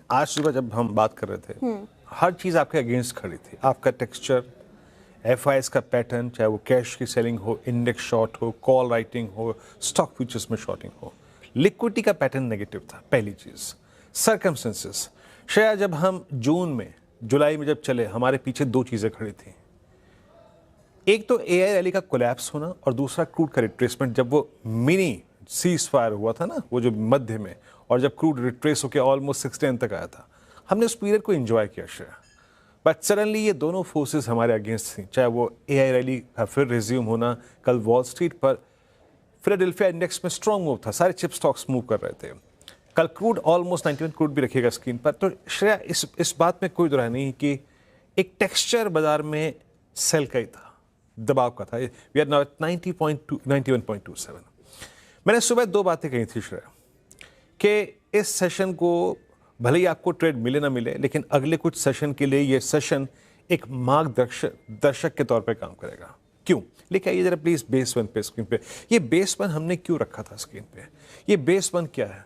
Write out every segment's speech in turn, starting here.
आज सुबह जब हम बात कर रहे थे, हर चीज़ आपके अगेंस्ट खड़ी थी। आपका टेक्सचर, एफआईएस का पैटर्न, चाहे वो कैश की सेलिंग हो, इंडेक्स शॉर्ट हो, कॉल राइटिंग हो, स्टॉक फ्यूचर्स में शॉर्टिंग हो, लिक्विडिटी का पैटर्न नेगेटिव था। पहली चीज़ सर्कमस्टेंसेस। शायद जब हम जून में, जुलाई में जब चले, हमारे पीछे दो चीज़ें खड़ी थी। एक तो एआई रैली का कोलैप्स होना और दूसरा क्रूड का रिट्रेसमेंट। जब वो मिनी सीज फायर हुआ था ना, वो जो मध्य में, और जब क्रूड रिट्रेस होकर ऑलमोस्ट 69 तक आया था, हमने उस पीरियड को एंजॉय किया श्रेया। बट सडनली ये दोनों फोर्सेस हमारे अगेंस्ट थी, चाहे वो एआई रैली का फिर रिज्यूम होना, कल वॉल स्ट्रीट पर फिलाडेल्फिया इंडेक्स में स्ट्रॉन्ग मूव था, सारे चिप स्टॉक्स मूव कर रहे थे। कल क्रूड ऑलमोस्ट 91 क्रूड भी रखिएगा स्क्रीन पर। तो श्रेया, इस बात में कोई दुराय नहीं कि एक टेक्सचर बाजार में सेल का ही था, दबाव का था। We are now at 90.2 91.27। मैंने सुबह दो बातें कही थी श्रेया, कि इस सेशन को भले ही आपको ट्रेड मिले ना मिले, लेकिन अगले कुछ सेशन के लिए ये सेशन एक मार्गदर्शक के तौर पे काम करेगा। क्यों? लेके आइए जरा प्लीज बेस वन पे, स्क्रीन पे। ये बेस वन हमने क्यों रखा था स्क्रीन पे? ये बेस वन क्या है?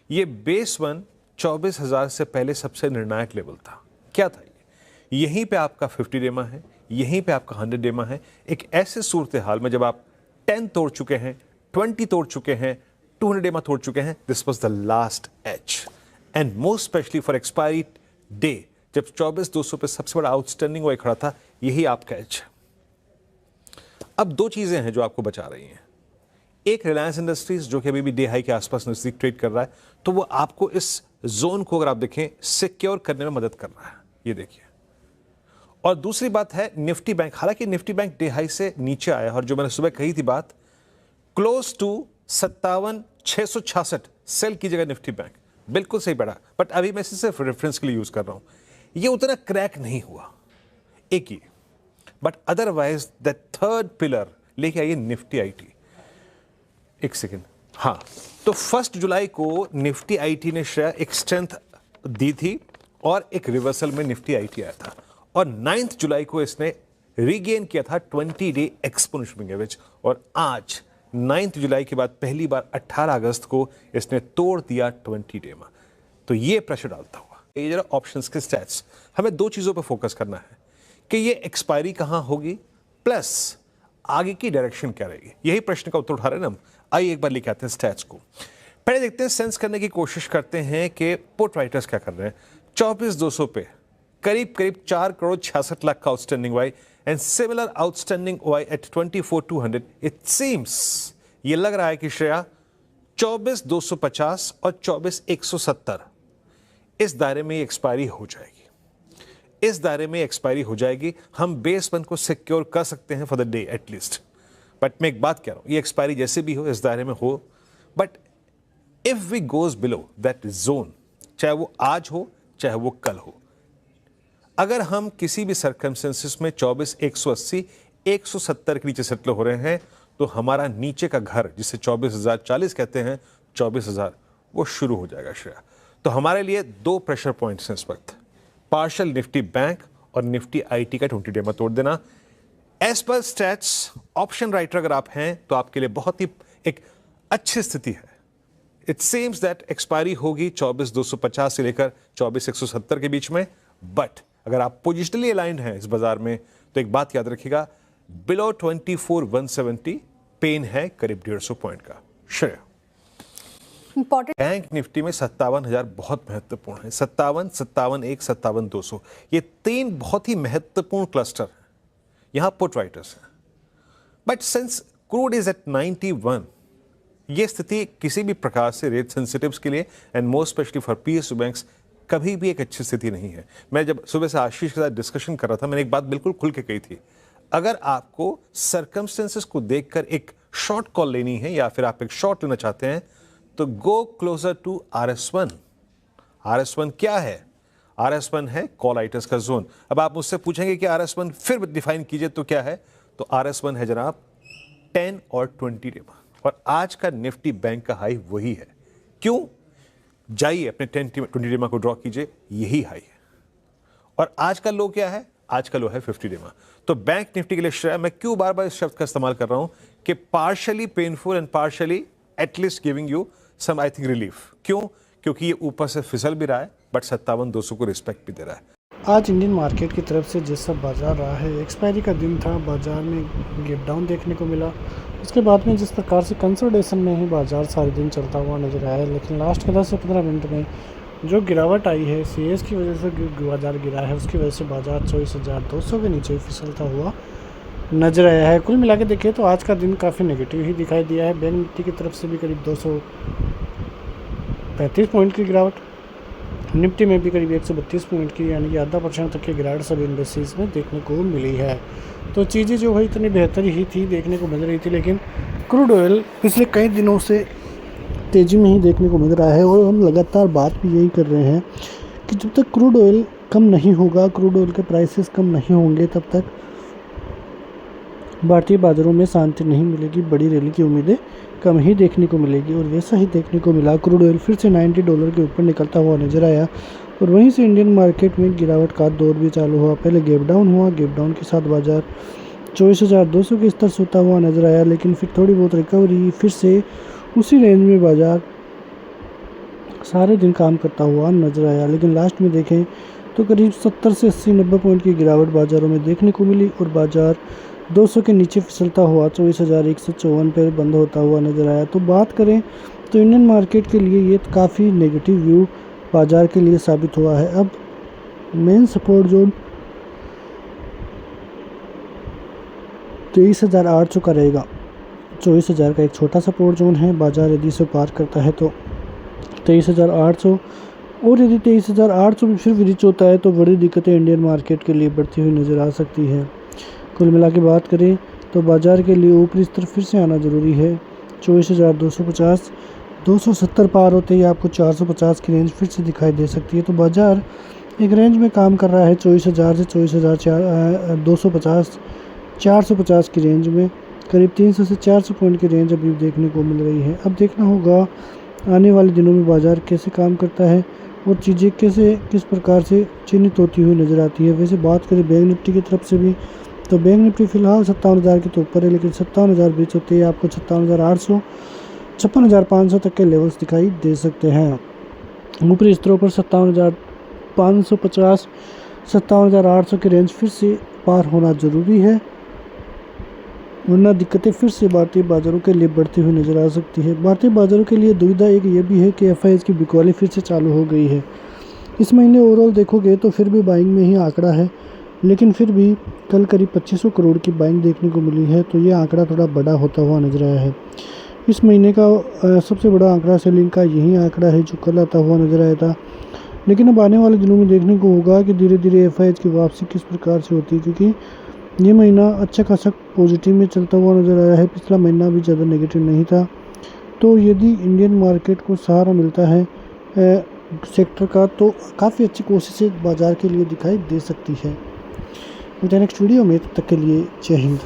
ये बेस वन 24,000 से पहले सबसे निर्णायक लेवल था। क्या था ये? यहीं पे आपका 50 डेमा है, यहीं पे आपका 100 डेमा है। एक ऐसे सूरत हाल में जब आप 10 तोड़ चुके हैं, 20 तोड़ चुके हैं, 200 डेमा तोड़ चुके हैं, this was the last edge. And most specially for expiry day, जब 24,200 पे सबसे बड़ा आउटस्टैंडिंग वो खड़ा था, यही आपका एज। अब दो चीजें हैं जो आपको बचा रही हैं। एक, रिलायंस इंडस्ट्रीज जो कि अभी भी डे हाई के आसपास नजदीक ट्रेड कर रहा है, तो वो आपको इस जोन को अगर आप देखें सिक्योर करने में मदद कर रहा है, ये देखिए। और दूसरी बात है निफ्टी बैंक। हालांकि निफ्टी बैंक डे हाई से नीचे आया, और जो मैंने सुबह कही थी बात, क्लोज टू 57,666 सेल की जगह निफ्टी बैंक बिल्कुल सही बढ़ा। बट अभी मैं इसे सिर्फ रेफरेंस के लिए यूज कर रहा हूं। ये उतना क्रैक नहीं हुआ, एक ही। But otherwise the third pillar लेके आइए निफ्टी आईटी। एक सेकेंड, हाँ, तो 1 जुलाई को निफ्टी आईटी ने श्रेया एक स्ट्रेंथ दी थी और एक रिवर्सल में निफ्टी आईटी आया था, और 9 जुलाई को इसने रीगेन किया था 20 डे एक्सपोनेंशियल एवरेज, और आज 9 जुलाई के बाद पहली बार 18 अगस्त को इसने तोड़ दिया 20 डे में। तो ये प्रेशर डालता हुआ, ये जरा ऑप्शंस के स्टैट्स, हमें दो चीजों पर फोकस करना है कि ये एक्सपायरी कहां होगी, प्लस आगे की डायरेक्शन क्या रहेगी। यही प्रश्न का उत्तर उठा रहे हैं ना हम। आइए एक बार लेके आते हैं स्टैट्स को। पहले देखते हैं, सेंस करने की कोशिश करते हैं कि पुट राइटर्स क्या कर रहे हैं। 24,200 पे करीब 4 करोड़ 66 लाख का outstanding OI, and similar outstanding OI at 24,200। It seems, ये लग रहा है कि श्रेया 24,250 और 24,170 इस दायरे में एक्सपायरी हो जाएगी। इस दायरे में एक्सपायरी हो जाएगी। हम बेस वन को सिक्योर कर सकते हैं for the day at least. But मैं एक बात कह रहा हूं, ये एक्सपायरी जैसे भी हो, इस दायरे में हो, but if we goes below that zone, चाहे वो आज हो चाहे वो कल हो, अगर हम किसी भी सर्कमस्टेंसेस में 24,180 170 के नीचे सेटल हो रहे हैं, तो हमारा नीचे का घर, जिसे 24,040 कहते हैं, 24,000, वो शुरू हो जाएगा श्रेया। तो हमारे लिए दो प्रेशर पॉइंट्स हैं इस वक्त, पार्शियल निफ्टी बैंक और निफ्टी आईटी का 20 डे में तोड़ देना। As per stats, option writer अगर आप हैं तो आपके लिए बहुत ही एक अच्छी स्थिति है। इट सीम्स दैट एक्सपायरी होगी 24,250 से लेकर 24,170 के बीच में। बट अगर आप पोजिशनली अलाइंड हैं इस बाजार में, तो एक बात याद रखिएगा, बिलो 24,170 पेन है करीब 150 पॉइंट का। श्रेया, बैंक निफ्टी में 57,000 बहुत महत्वपूर्ण है। 57, 57,1, 57,200, ये तीन बहुत ही महत्वपूर्ण क्लस्टर हैं। यहां पुट राइटर्स हैं। But since crude is at 91, ये स्थिति किसी भी प्रकार से रेट सेंसिटिव्स के लिए, and most specially for PSU banks, कभी भी एक अच्छी स्थिति नहीं है। मैं जब सुबह से आशीष के साथ डिस्कशन कर रहा था, मैंने एक बात बिल्कुल खुल के कही थी, अगर आपको सर्कमस्टेंसेस को देखकर एक शॉर्ट कॉल लेनी है या फिर आप एक शॉर्ट लेना चाहते हैं, तो go closer to RS1। RS1 क्या है? RS1 है कॉल राइटर्स का जोन। अब आप मुझसे पूछेंगे कि RS1 फिर डिफाइन कीजिए, तो क्या है? तो RS1 है जनाब 10 और 20 डे, और आज का निफ्टी बैंक का हाई वही है। क्यों? जाइए अपने 20 डेमा को ड्रॉ कीजिए, यही हाई है। और आज का लो क्या है? आज का लो है 50 डेमा। तो बैंक निफ्टी के लिए श्रेया, मैं क्यों बार बार इस शब्द का इस्तेमाल कर रहा हूं कि partially painful and partially at least giving you some I think relief. क्यों? क्योंकि ये ऊपर से फिसल भी रहा है, बट 57,200 को रिस्पेक्ट भी दे रहा है। आज इंडियन मार्केट की तरफ से जैसा बाजार रहा है, एक्सपायरी का दिन था, बाजार में गैप डाउन देखने को मिला। उसके बाद में जिस प्रकार से कंसोलिडेशन में ही बाजार सारे दिन चलता हुआ नजर आया, लेकिन लास्ट के 10 से 15 मिनट में जो गिरावट आई है सीएस की वजह से बाजार गिरा है, उसकी वजह से बाजार 24,200 के नीचे फिसलता हुआ नजर आया है। कुल मिला के देखें तो आज का दिन काफ़ी नेगेटिव ही दिखाई दिया है। बैंक निफ्टी की तरफ से भी करीब 235 पॉइंट की गिरावट, निफ्टी में भी करीब 132 पॉइंट की यानी कि आधा % तक की गिरावट सब इंडेक्सेस में देखने को मिली है। तो चीज़ें जो है इतनी बेहतर ही थी, देखने को मिल रही थी, लेकिन क्रूड ऑयल पिछले कई दिनों से तेज़ी में ही देखने को मिल रहा है और हम लगातार बात भी यही कर रहे हैं कि जब तक क्रूड ऑयल कम नहीं होगा, क्रूड ऑयल के प्राइसेस कम नहीं होंगे, तब तक भारतीय बाज़ारों में शांति नहीं मिलेगी, बड़ी रैली की उम्मीदें कम ही देखने को मिलेगी। और वैसा ही देखने को मिला, क्रूड ऑयल फिर से $90 के ऊपर निकलता हुआ नजर आया और वहीं से इंडियन मार्केट में गिरावट का दौर भी चालू हुआ। पहले गैप डाउन हुआ, गैप डाउन के साथ बाजार 24,200 के स्तर सोता हुआ नजर आया, लेकिन फिर थोड़ी बहुत रिकवरी, फिर से उसी रेंज में बाजार सारे दिन काम करता हुआ नजर आया। लेकिन लास्ट में देखें तो करीब 70 से 80-90 पॉइंट की गिरावट बाज़ारों में देखने को मिली और बाजार 200 के नीचे फिसलता हुआ 24,154 पर बंद होता हुआ नजर आया। तो बात करें तो इंडियन मार्केट के लिए ये काफ़ी नेगेटिव व्यू बाजार के लिए साबित हुआ है। अब मेन सपोर्ट जोन 23,800 का रहेगा। 24,000 का एक छोटा सपोर्ट जोन है, बाजार यदि इसे पार करता है तो 23,800, और यदि 23,800 भी फिर ब्रीच होता है तो बड़ी दिक्कतें इंडियन मार्केट के लिए बढ़ती हुई नज़र आ सकती है। कुल मिला के बात करें तो बाजार के लिए ऊपरी स्तर फिर से आना ज़रूरी है। 24,250, 270 पार होते ही आपको 450 की रेंज फिर से दिखाई दे सकती है। तो बाजार एक रेंज में काम कर रहा है 24,000 से 24,250, 450 की रेंज में, करीब 300 से 400 पॉइंट की रेंज अभी देखने को मिल रही है। अब देखना होगा आने वाले दिनों में बाजार कैसे काम करता है और चीज़ें किस प्रकार से चिन्हित होती हुई नज़र आती है। वैसे बात करें बैंक निफ्टी की तरफ से भी तो बैंक निफ्टी फिलहाल 57,000 के तो ऊपर है, लेकिन 57,000 बीच होते ही आपको 57,800, 56,500 तक के लेवल्स दिखाई दे सकते हैं। ऊपरी स्तरों पर 57,550, 57,800 की रेंज फिर से पार होना ज़रूरी है, वरना दिक्कतें फिर से भारतीय बाज़ारों के लिए बढ़ती हुई नज़र आ सकती है। भारतीय बाज़ारों के लिए दुविधा एक ये भी है कि एफआईआई की बिकवाली फिर से चालू हो गई है। इस महीने ओवरऑल देखोगे तो फिर भी बाइंग में ही आंकड़ा है, लेकिन फिर भी कल करीब 2500 करोड़ की बाइंग देखने को मिली है, तो ये आंकड़ा थोड़ा बड़ा होता हुआ नजर आया है। इस महीने का सबसे बड़ा आंकड़ा सेलिंग का यही आंकड़ा है जो कल आता हुआ नजर आया था। लेकिन अब आने वाले दिनों में देखने को होगा कि धीरे धीरे एफआईआई की वापसी किस प्रकार से होती है, क्योंकि ये महीना अच्छा खासा पॉजिटिव में चलता हुआ नज़र आया है, पिछला महीना भी ज़्यादा नेगेटिव नहीं था। तो यदि इंडियन मार्केट को सहारा मिलता है सेक्टर का तो काफ़ी अच्छी कोशिशें बाज़ार के लिए दिखाई दे सकती है। नेक्स्ट वीडियो में तब तक के लिए जय हिंद।